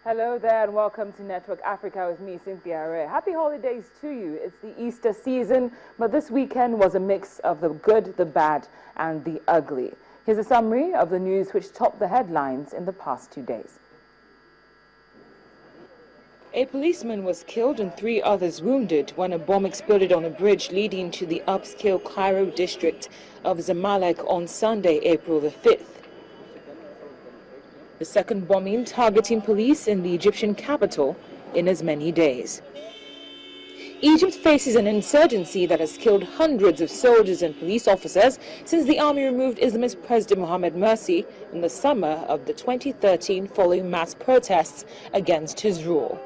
Hello there and welcome to Network Africa with me, Cynthia Ray. Happy holidays to you. It's the Easter season, but this weekend was a mix of the good, the bad, and the ugly. Here's a summary of the news which topped the headlines in the past 2 days. A policeman was killed and 3 others wounded when a bomb exploded on a bridge leading to the upscale Cairo district of Zamalek on Sunday, April the 5th. The second bombing targeting police in the Egyptian capital in as many days. Egypt faces an insurgency that has killed hundreds of soldiers and police officers since the army removed Islamist President Mohamed Morsi in the summer of the 2013 following mass protests against his rule.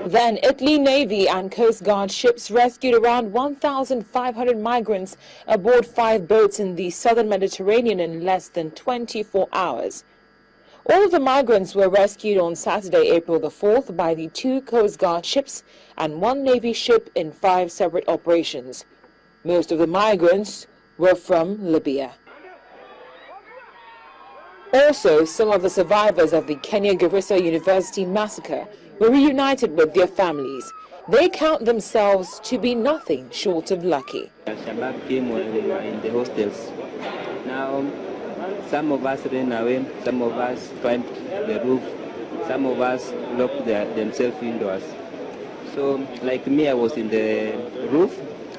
Then Italy Navy and Coast Guard ships rescued around 1,500 migrants aboard 5 boats in the southern Mediterranean in less than 24 hours. All of the migrants were rescued on Saturday, April the 4th by the 2 Coast Guard ships and 1 Navy ship in 5 separate operations. Most of the migrants were from Libya. Also, some of the survivors of the Kenya Garissa University massacre were reunited with their families. They count themselves to be nothing short of lucky. Al-Shabaab came when we were in the hostels. Now, some of us ran away, some of us climbed the roof, some of us locked themselves indoors. So, like me, I was in the roof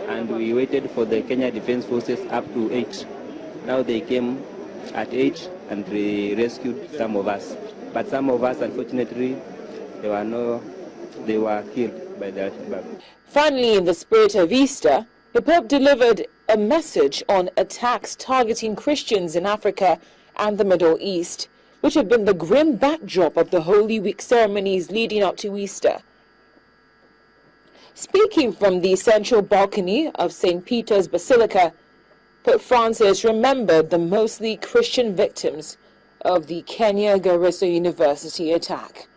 and we waited for the Kenya Defense Forces up to 8. Now they came at 8 and they rescued some of us. But some of us, unfortunately, they were killed by the Al-Shabaab. Finally, in the spirit of Easter, the Pope delivered a message on attacks targeting Christians in Africa and the Middle East, which have been the grim backdrop of the Holy Week ceremonies leading up to Easter. Speaking from the central balcony of St. Peter's Basilica, Pope Francis remembered the mostly Christian victims of the Kenya Garissa University attack.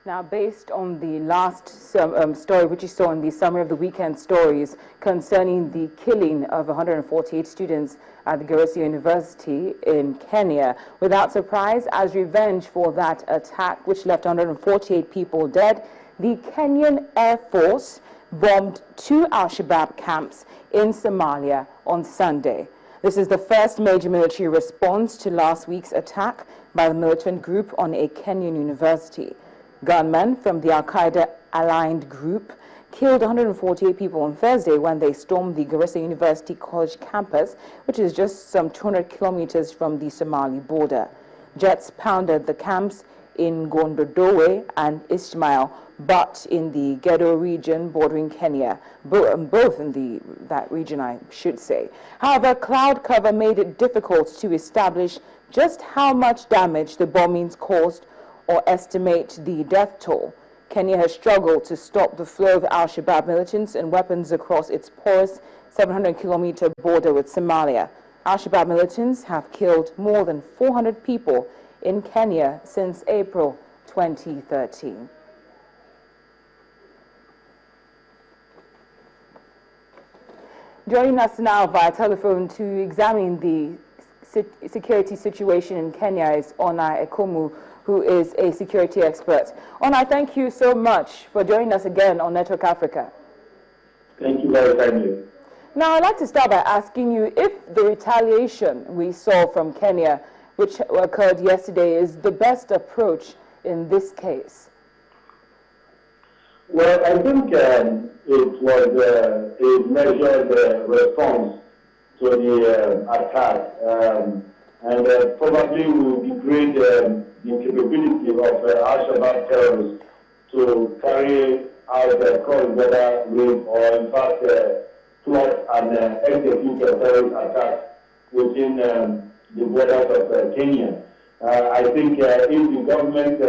Now, based on the last story which you saw in the summary of the weekend stories concerning the killing of 148 students at the Garissa University in Kenya, without surprise, as revenge for that attack which left 148 people dead, the Kenyan Air Force bombed 2 Al-Shabaab camps in Somalia on Sunday. This is the first major military response to last week's attack by the militant group on a Kenyan university. Gunmen from the Al-Qaeda-aligned group killed 148 people on Thursday when they stormed the Garissa University College campus, which is just some 200 kilometers from the Somali border. Jets pounded the camps in Gondodowe and Ismail, but in the Gedo region bordering Kenya, both in that region, I should say. However, cloud cover made it difficult to establish just how much damage the bombings caused or estimate the death toll. Kenya has struggled to stop the flow of Al-Shabaab militants and weapons across its porous 700-kilometer border with Somalia. Al-Shabaab militants have killed more than 400 people in Kenya since April 2013. Joining us now via telephone to examine the security situation in Kenya is Onai Ekomu, who is a security expert. Onai, thank you so much for joining us again on Network Africa. Thank you very kindly. Now, I'd like to start by asking you if the retaliation we saw from Kenya, which occurred yesterday, is the best approach in this case. Well, I think it was a measured response to the attack, and probably will degrade the capability of Al-Shabaab terrorists to carry out cross-border raid or, in fact, plot and execute a terrorist attack within the borders of Kenya. I think if the government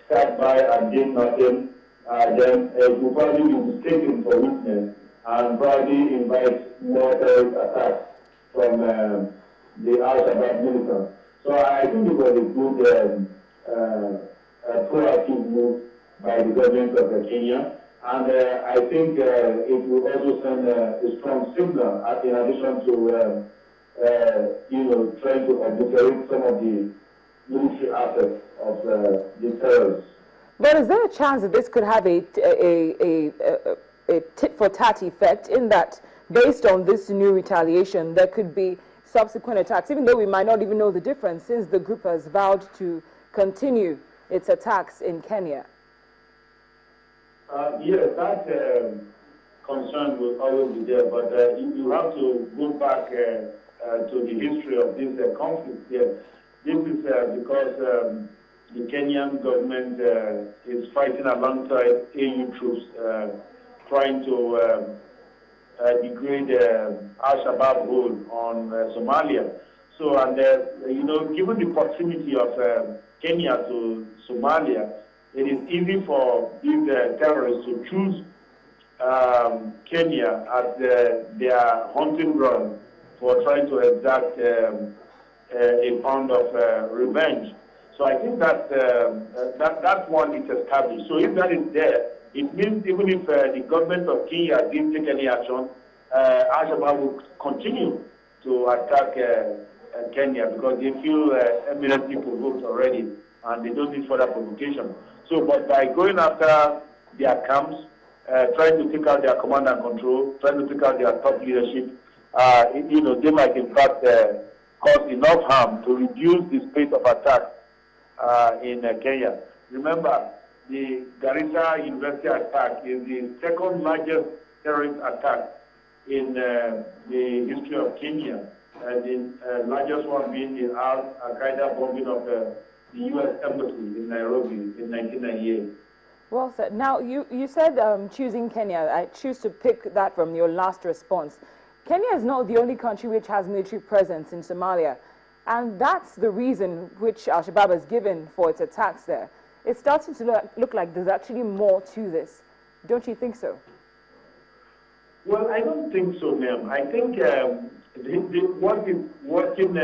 sat by and did nothing, then it will probably be mistaken for weakness and probably invite more terrorist attacks from the Al-Shabaab militants. So I think it was a good proactive move by the government of Kenya, and I think it will also send a strong signal in addition to trying to obliterate some of the military assets of the terrorists. But is there a chance that this could have a tit-for-tat effect, in that, based on this new retaliation, there could be subsequent attacks, even though we might not even know the difference, since the group has vowed to continue its attacks in Kenya? Yes, that concern will always be there, but you have to go back to the history of this conflict here. This is because the Kenyan government is fighting alongside AU troops, trying to degrade Al-Shabaab hold on Somalia. So, and given the proximity of Kenya to Somalia, it is easy for these terrorists to choose Kenya as their hunting ground for trying to exact a pound of revenge. So I think that one is established. So if that is there, it means even if the government of Kenya didn't take any action, Al-Shabaab will continue to attack Kenya, because they feel eminently provoked already and they don't need further provocation. So, but by going after their camps, trying to take out their command and control, trying to take out their top leadership, they might in fact cause enough harm to reduce the space of attack in Kenya. Remember, the Garissa University attack is the second largest terrorist attack in the history of Kenya, the largest one being the Al-Qaeda bombing of the U.S. Embassy in Nairobi in 1998. Well said. Now, you said choosing Kenya. I choose to pick that from your last response. Kenya is not the only country which has military presence in Somalia, and that's the reason which Al-Shabaab has given for its attacks there. It's starting to look like there's actually more to this. Don't you think so? Well, I don't think so, ma'am. I think what is working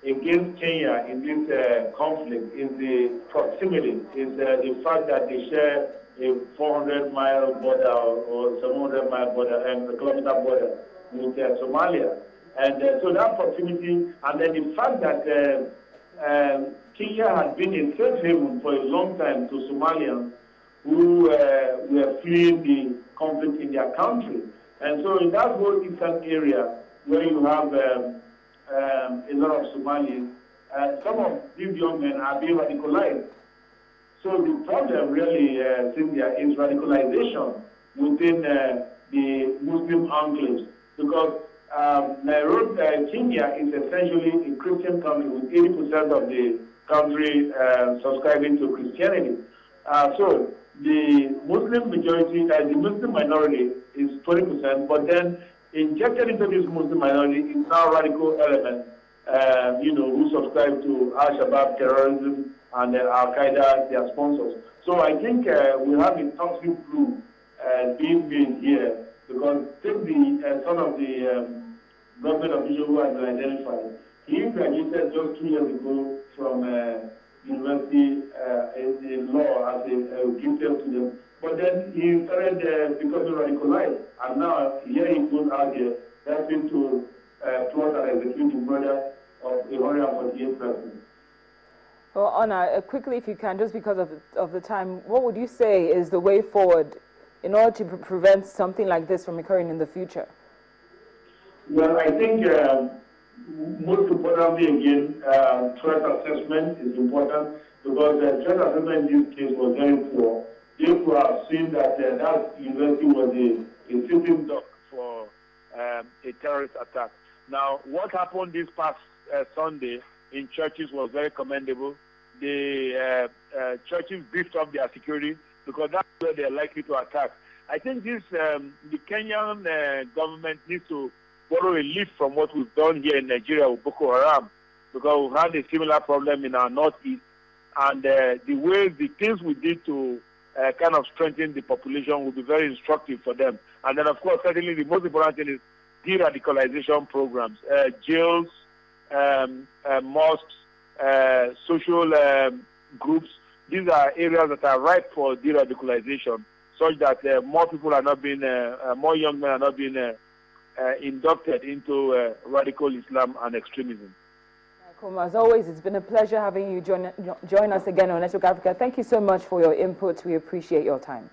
against Kenya in this conflict is the proximity, is the fact that they share a 400-mile border or 700-mile border and a kilometer border with Somalia. And so that proximity, and then the fact that Kenya has been a safe haven for a long time to Somalians who were fleeing the conflict in their country. And so in that whole eastern area where you have a lot of Somalis, some of these young men are being radicalized. So the problem really, Cynthia, is radicalization within the Muslim enclaves, because Nairobi, Kenya is essentially a Christian country with 80% of the country subscribing to Christianity. So the Muslim majority, the Muslim minority is 20%, but then injected into this Muslim minority is now radical elements, who subscribe to Al-Shabaab terrorism and Al-Qaeda, their sponsors. So I think we have a toxic blue being made here, because take the son of the government official who has been identified. He graduated just 2 years ago from university in law as a gifted student. But then he started becoming radicalized, and now here he goes out there helping to plot and execute the murder of 148 persons. Well, Anna, quickly, if you can, just because of the time, what would you say is the way forward in order to prevent something like this from occurring in the future? Well, I think most importantly, again, threat assessment is important, because the threat assessment in this case was very poor. They could have seen that that university was a sitting duck for a terrorist attack. Now, what happened this past Sunday in churches was very commendable. The churches beefed up their security, because that's where they're likely to attack. I think this the Kenyan government needs to borrow a leaf from what we've done here in Nigeria with Boko Haram, because we've had a similar problem in our northeast, and the things we did to kind of strengthen the population will be very instructive for them. And then, of course, certainly the most important thing is de-radicalization programs, jails, mosques, social groups. These are areas that are ripe for de-radicalization, such that more people are not being, more young men are not being inducted into radical Islam and extremism. As always, it's been a pleasure having you join us again on Network Africa. Thank you so much for your input. We appreciate your time.